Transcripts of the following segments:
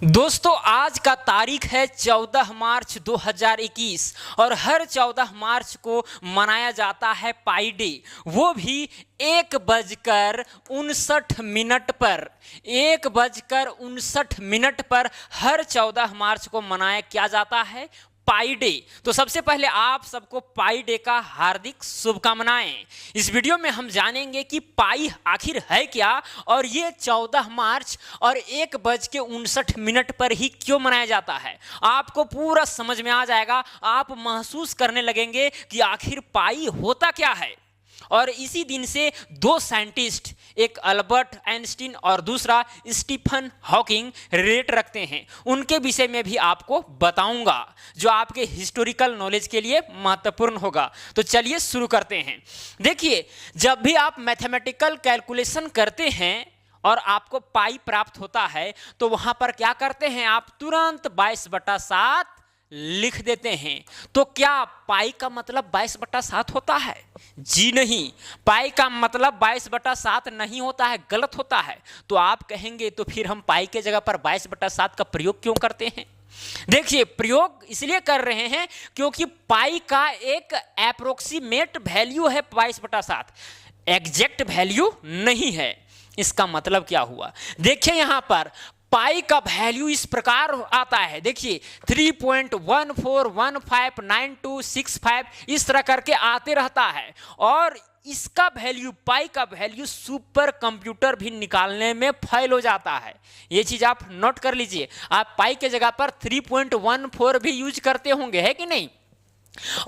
दोस्तों आज का तारीख है 14 मार्च 2021 और हर 14 मार्च को मनाया जाता है पाई डे, वो भी 1:59 पर 1:59 पर हर 14 मार्च को मनाया किया जाता है पाई डे। तो सबसे पहले आप सबको पाई डे का हार्दिक शुभकामनाएं। इस वीडियो में हम जानेंगे कि पाई आखिर है क्या और ये 14 मार्च और 1:59 पर ही क्यों मनाया जाता है। आपको पूरा समझ में आ जाएगा, आप महसूस करने लगेंगे कि आखिर पाई होता क्या है। और इसी दिन से दो साइंटिस्ट, एक अल्बर्ट आइंस्टीन और दूसरा स्टीफन हॉकिंग, रिलेट रखते हैं। उनके विषय में भी आपको बताऊंगा जो आपके हिस्टोरिकल नॉलेज के लिए महत्वपूर्ण होगा। तो चलिए शुरू करते हैं। देखिए, जब भी आप मैथमेटिकल कैलकुलेशन करते हैं और आपको पाई प्राप्त होता है तो वहां पर क्या करते हैं, आप तुरंत 22/7 लिख देते हैं। तो क्या पाई का मतलब 22/7 होता है? जी नहीं, पाई का मतलब 22/7 नहीं होता है, गलत होता है। तो आप कहेंगे तो फिर हम पाई के जगह पर 22/7 का प्रयोग क्यों करते हैं? देखिए, प्रयोग इसलिए कर रहे हैं क्योंकि पाई का एक एप्रोक्सीमेट वैल्यू है 22/7, एग्जैक्ट वैल्यू नहीं है। इसका मतलब क्या हुआ, देखिए यहां पर पाई का वैल्यू इस प्रकार आता है। देखिए 3.14159265 इस तरह करके आते रहता है और इसका वैल्यू, पाई का वैल्यू सुपर कंप्यूटर भी निकालने में फेल हो जाता है। ये चीज आप नोट कर लीजिए। आप पाई के जगह पर 3.14 भी यूज करते होंगे, है कि नहीं?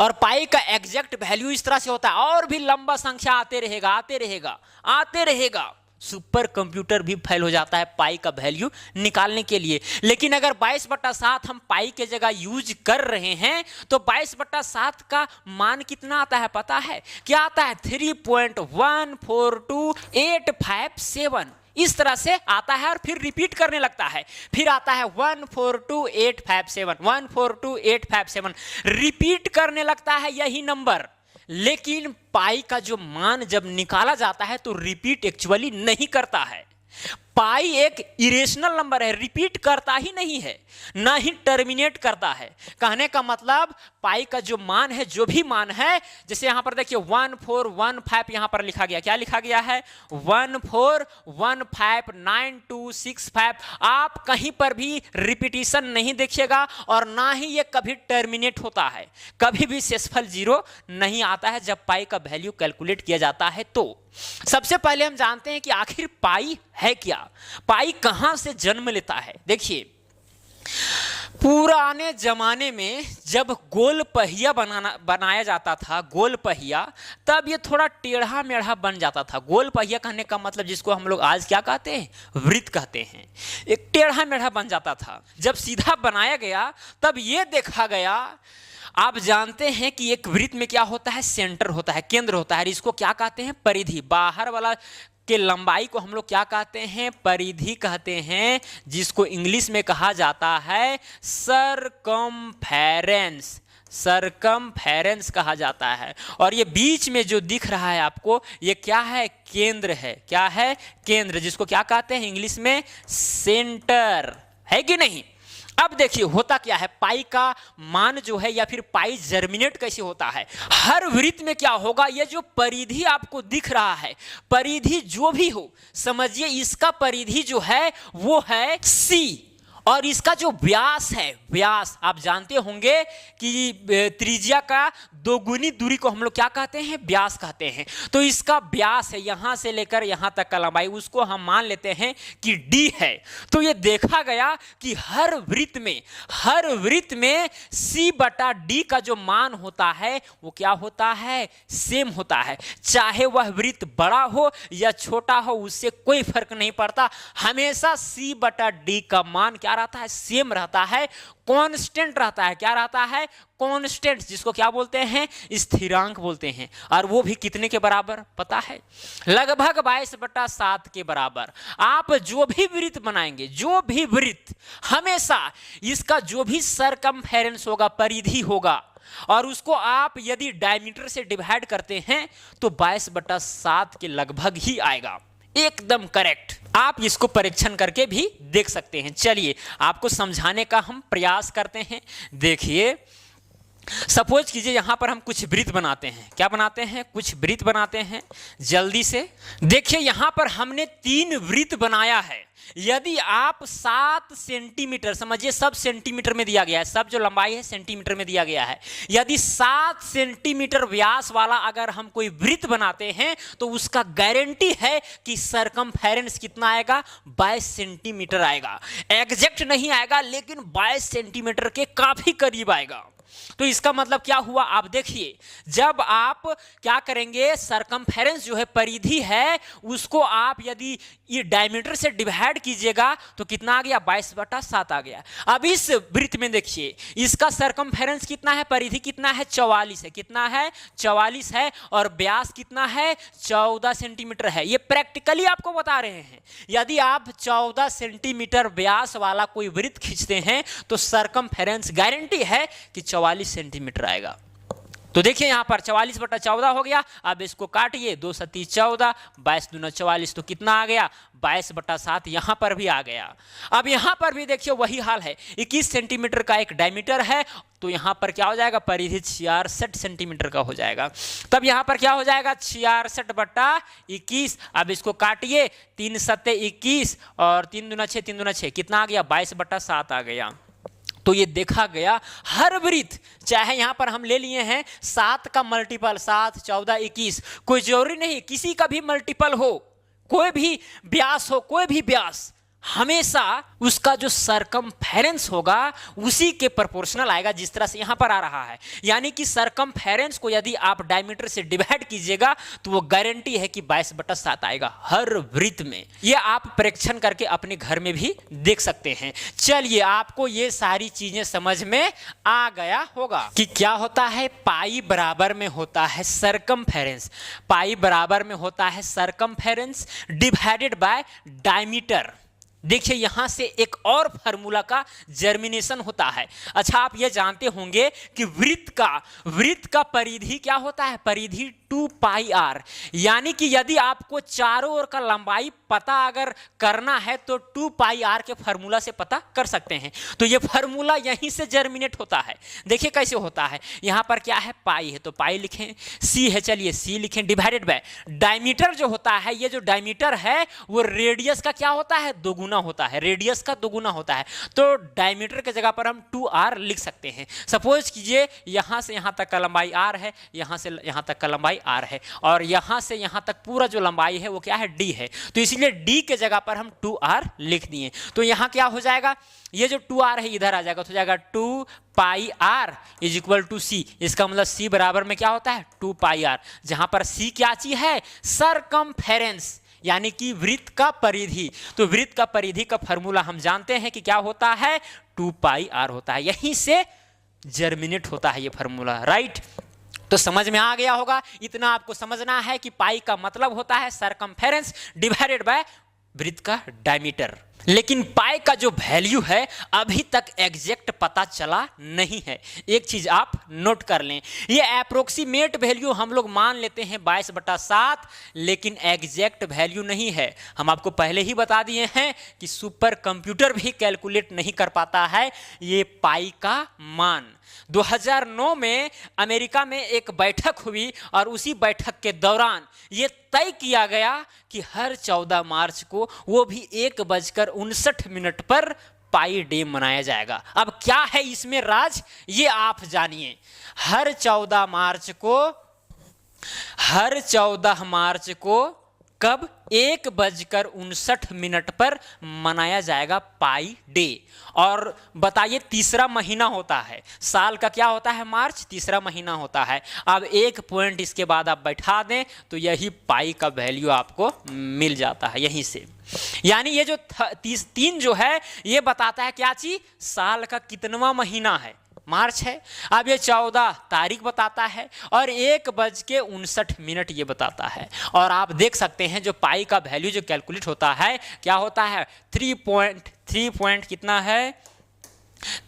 और पाई का एग्जैक्ट वैल्यू इस तरह से होता है और भी लंबा संख्या आते रहेगा आते रहेगा आते रहेगा। सुपर कंप्यूटर भी फेल हो जाता है पाई का वैल्यू निकालने के लिए। लेकिन अगर 22/7 हम पाई के जगह यूज कर रहे हैं तो 22/7 का मान कितना आता है पता है? क्या आता है? 3.142857 इस तरह से आता है और फिर रिपीट करने लगता है। फिर आता है 1428571 1428571 रिपीट करने लगता है यही नंबर। लेकिन पाई का जो मान जब निकाला जाता है तो रिपीट एक्चुअली नहीं करता है। पाई एक इरेशनल नंबर है, रिपीट करता ही नहीं है, ना ही टर्मिनेट करता है। कहने का मतलब पाई का जो मान है, जो भी मान है, जैसे यहां पर देखिए 1415 यहां पर लिखा गया, क्या लिखा गया है? 14159265। आप कहीं पर भी रिपीटिशन नहीं देखिएगा और ना ही ये कभी टर्मिनेट होता है, कभी भी शेषफल 0 नहीं आता है जब पाई का वैल्यू कैलकुलेट किया जाता है। तो सबसे पहले हम जानते हैं कि आखिर पाई है क्या, पाई कहां से जन्म लेता है। देखिए, पुराने जमाने में जब गोल पहिया बनाया जाता था, गोल पहिया, तब ये थोड़ा टेढ़ा मेढ़ा बन जाता था। गोल पहिया कहने का मतलब जिसको हम लोग आज क्या कहते हैं, वृत्त कहते हैं, एक टेढ़ा मेढ़ा बन जाता था। जब सीधा बनाया गया तब ये देखा गया, आप जानते हैं कि एक वृत्त में क्या होता है, सेंटर होता है, केंद्र होता है, इसको क्या कहते हैं, परिधि। बाहर वाला के लंबाई को हम लोग क्या कहते हैं, परिधि कहते हैं, जिसको इंग्लिश में कहा जाता है सरकमफेरेंस, सरकमफेरेंस कहा जाता है। और ये बीच में जो दिख रहा है आपको, ये क्या है, केंद्र है। क्या है? केंद्र, जिसको क्या कहते हैं इंग्लिश में, सेंटर, है कि नहीं? अब देखिए होता क्या है, पाई का मान जो है या फिर पाई जर्मिनेट कैसे होता है। हर वृत्त में क्या होगा, ये जो परिधि आपको दिख रहा है, परिधि जो भी हो, समझिए इसका परिधि जो है वो है सी, और इसका जो व्यास है, व्यास आप जानते होंगे कि त्रिज्या का दोगुनी दूरी को हम लोग क्या कहते हैं, व्यास कहते हैं। तो इसका व्यास है यहां से लेकर यहां तक का लंबाई, उसको हम मान लेते हैं कि d है। तो ये देखा गया कि हर वृत्त में c/d का जो मान होता है वो क्या होता है, सेम होता है। चाहे वह वृत्त बड़ा हो या छोटा हो, उससे कोई फर्क नहीं पड़ता, हमेशा c/d का मान क्या रहता है, सेम रहता है, कांस्टेंट रहता है। क्या रहता है? कांस्टेंट, जिसको क्या बोलते हैं, स्थिरांक बोलते हैं। और वो भी कितने के बराबर पता है? लगभग 22/7 के बराबर। आप जो भी वृत्त बनाएंगे, जो भी वृत्त, हमेशा इसका जो भी सरकमफेरेंस होगा, परिधि होगा, और उसको आप यदि डायमीटर से डिवाइड करते हैं तो 22/7 के लगभग ही आएगा। एकदम करेक्ट। आप इसको परीक्षण करके भी देख सकते हैं। चलिए आपको समझाने का हम प्रयास करते हैं। देखिए सपोज कीजिए यहां पर हम कुछ वृत्त बनाते हैं। क्या बनाते हैं? कुछ वृत्त बनाते हैं। जल्दी से देखिए यहां पर हमने 3 वृत्त बनाया है। यदि आप 7 सेंटीमीटर, समझिए सब सेंटीमीटर में दिया गया है, सब जो लंबाई है सेंटीमीटर में दिया गया है। यदि 7 सेंटीमीटर व्यास वाला अगर हम कोई वृत्त बनाते हैं तो उसका गारंटी है कि सरकमफेरेंस कितना आएगा? 22 सेंटीमीटर आएगा। एग्जैक्ट नहीं आएगा लेकिन 22 सेंटीमीटर के काफी करीब आएगा। तो इसका मतलब क्या हुआ? आप देखिए जब आप क्या करेंगे, सरकमफेरेंस जो है, परिधि है, उसको आप यदि ये डायमीटर से डिवाइड कीजिएगा तो कितना आ गया? 22/7 आ गया। अब इस वृत्त में देखिए इसका सरकमफेरेंस कितना है, परिधि कितना है? 44 है। कितना है? 44 है। और व्यास कितना है? 14 सेंटीमीटर है। ये प्रैक्टिकली आपको बता रहे हैं। यदि आप 14 सेंटीमीटर व्यास वाला कोई वृत्त खींचते हैं तो सरकमफेरेंस गारंटी है कि 44 सेंटीमीटर आएगा। तो देखिए यहां पर 44/14 हो गया। अब इसको काटिए, 2 सती 14, 22 दूना 44, तो कितना आ गया? 22/7 यहां पर भी आ गया। अब यहां पर भी देखिए वही हाल है। 21 सेंटीमीटर का एक डायमीटर है तो यहां पर क्या हो जाएगा? परिधि 66 सेंटीमीटर का हो जाएगा। तब यहां पर क्या हो जाएगा? 66/21। अब इसको काटिए, 3 सत्ते 21 और 3 दूना 6, 3 दूना 6, कितना आ गया? 22/7 आ गया। तो ये देखा गया हर वृत्त, चाहे यहां पर हम ले लिए हैं 7 का मल्टीपल, 7, 14, 21, कोई जरूरी नहीं किसी का भी मल्टीपल हो, कोई भी व्यास हो, कोई भी व्यास, हमेशा उसका जो सरकमफेरेंस होगा उसी के प्रोपोर्शनल आएगा जिस तरह से यहां पर आ रहा है। यानी कि सरकमफेरेंस को यदि आप डायमीटर से डिवाइड कीजिएगा तो वो गारंटी है कि 22/7 आएगा हर वृत्त में। ये आप परीक्षण करके अपने घर में भी देख सकते हैं। चलिए आपको ये सारी चीजें समझ में आ गया होगा कि क्या होता है। पाई बराबर में होता है सरकमफेरेंस, पाई बराबर में होता है सरकमफेरेंस डिवाइडेड बाय डायमीटर। देखिए यहां से एक और फार्मूला का जर्मिनेशन होता है। अच्छा आप ये जानते होंगे कि वृत्त का परिधि क्या होता है? परिधि 2πr। यानी कि यदि आपको चारों ओर का लंबाई पता अगर करना है तो 2πr के फार्मूला से पता कर सकते हैं। तो ये फार्मूला यहीं से जर्मिनेट होता है। देखिए कैसे होता है। यहां पर क्या है? पाई है तो पाई लिखें, सी है चलिए सी लिखें, डिवाइडेड बाय डायमीटर जो होता है, ये जो डायमीटर है वो रेडियस का क्या होता है? दोगुना होता है। रेडियस का दोगुना होता है। तो डायमीटर की जगह पर हम 2r लिख सकते हैं। सपोज कीजिए यहां से यहां तक का लंबाई r है, यहां से यहां तक का लंबाई r है, और यहां से यहां तक पूरा जो लंबाई है वो क्या है? d है। तो इसलिए d के जगह पर हम 2r लिख दिए। तो यहां क्या हो जाएगा? ये जो 2r है इधर आ जाएगा, तो हो जाएगा 2πr is equal to c। इसका मतलब c बराबर में क्या होता है? 2πr, जहां पर c क्या चीज है? सरकमफेरेंस, यानी कि वृत्त का परिधि। तो वृत्त का परिधि का फॉर्मूला हम जानते हैं कि क्या होता है? 2πr होता है। यहीं से जर्मिनेट होता है ये फॉर्मूला, राइट। तो समझ में आ गया होगा। इतना आपको समझना है कि पाई का मतलब होता है सरकमफेरेंस डिवाइडेड बाय वृत्त का डायमीटर। लेकिन पाई का जो वैल्यू है अभी तक एग्जैक्ट पता चला नहीं है। एक चीज आप नोट कर लें, ये अप्रोक्सीमेट वैल्यू हम लोग मान लेते हैं 22/7, लेकिन एग्जैक्ट वैल्यू नहीं है। हम आपको पहले ही बता दिए हैं कि सुपर कंप्यूटर भी कैलकुलेट नहीं कर पाता है ये पाई का मान। 2009 में अमेरिका में एक बैठक हुई और उसी बैठक के दौरान ये तय किया गया कि हर 14 मार्च को, वो भी 1:59 पर पाई डे मनाया जाएगा। अब क्या है इसमें राज, ये आप जानिए। हर 14 मार्च को कब? 1:59 पर मनाया जाएगा पाई डे। और बताइए तीसरा महीना होता है, साल का क्या होता है? मार्च, तीसरा महीना होता है। अब एक पॉइंट इसके बाद आप बैठा दें तो यही पाई का वैल्यू आपको मिल जाता है यहीं से। यानी ये जो 3 जो है ये बताता है क्या चीज? साल का कितनवा महीना है? मार्च है। अब ये 14 तारीख बताता है और 1:59 ये बताता है। और आप देख सकते हैं जो पाई का वैल्यू जो कैलकुलेट होता है क्या होता है? 3 पॉइंट कितना है?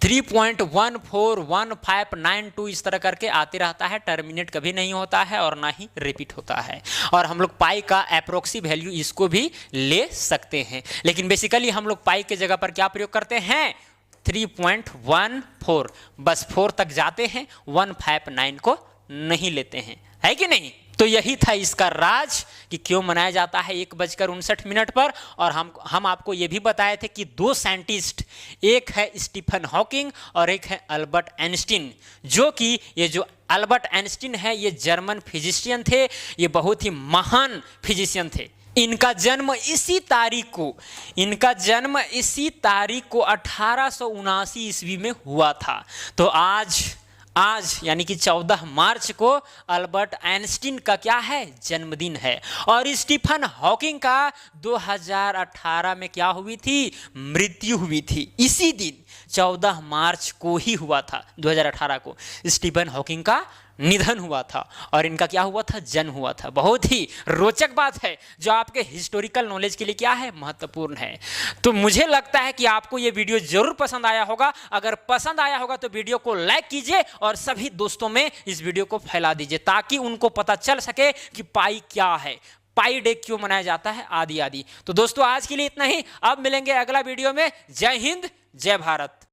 3.141592 इस तरह करके आते रहता है, टर्मिनेट कभी नहीं होता है और ना ही रिपीट होता है। और हम लोग पाई का अप्रोक्सी वैल्यू इसको भी ले सकते हैं, लेकिन बेसिकली हम लोग पाई के जगह पर क्या प्रयोग करते हैं 3.14, बस 4 तक जाते हैं, 159 को नहीं लेते हैं, है कि नहीं। तो यही था इसका राज कि क्यों मनाया जाता है 1:59 पर। और हम आपको ये भी बताए थे कि 2 साइंटिस्ट, एक है स्टीफन हॉकिंग और एक है अल्बर्ट आइंस्टीन, जो कि ये जो अल्बर्ट आइंस्टीन है ये जर्मन फिजिशियन थे, ये बहुत ही महान फिजिशियन थे। इनका जन्म इसी तारीख को 1879 ईस्वी में हुआ था। तो आज यानी कि 14 मार्च को अल्बर्ट आइंस्टीन का क्या है जन्मदिन है। और स्टीफन हॉकिंग का 2018 में क्या हुई थी मृत्यु हुई थी, इसी दिन 14 मार्च को ही हुआ था, 2018 को स्टीफन हॉकिंग का निधन हुआ था और इनका क्या हुआ था जन्म हुआ था। बहुत ही रोचक बात है जो आपके हिस्टोरिकल नॉलेज के लिए क्या है महत्वपूर्ण है। तो मुझे लगता है कि आपको ये वीडियो जरूर पसंद आया होगा। अगर पसंद आया होगा तो वीडियो को लाइक कीजिए और सभी दोस्तों में इस वीडियो को फैला दीजिए ताकि उनको पता चल सके कि पाई क्या है, पाई डे क्यों मनाया जाता है, आदि आदि। तो दोस्तों आज के लिए इतना ही, अब मिलेंगे अगला वीडियो में। जय हिंद, जय भारत।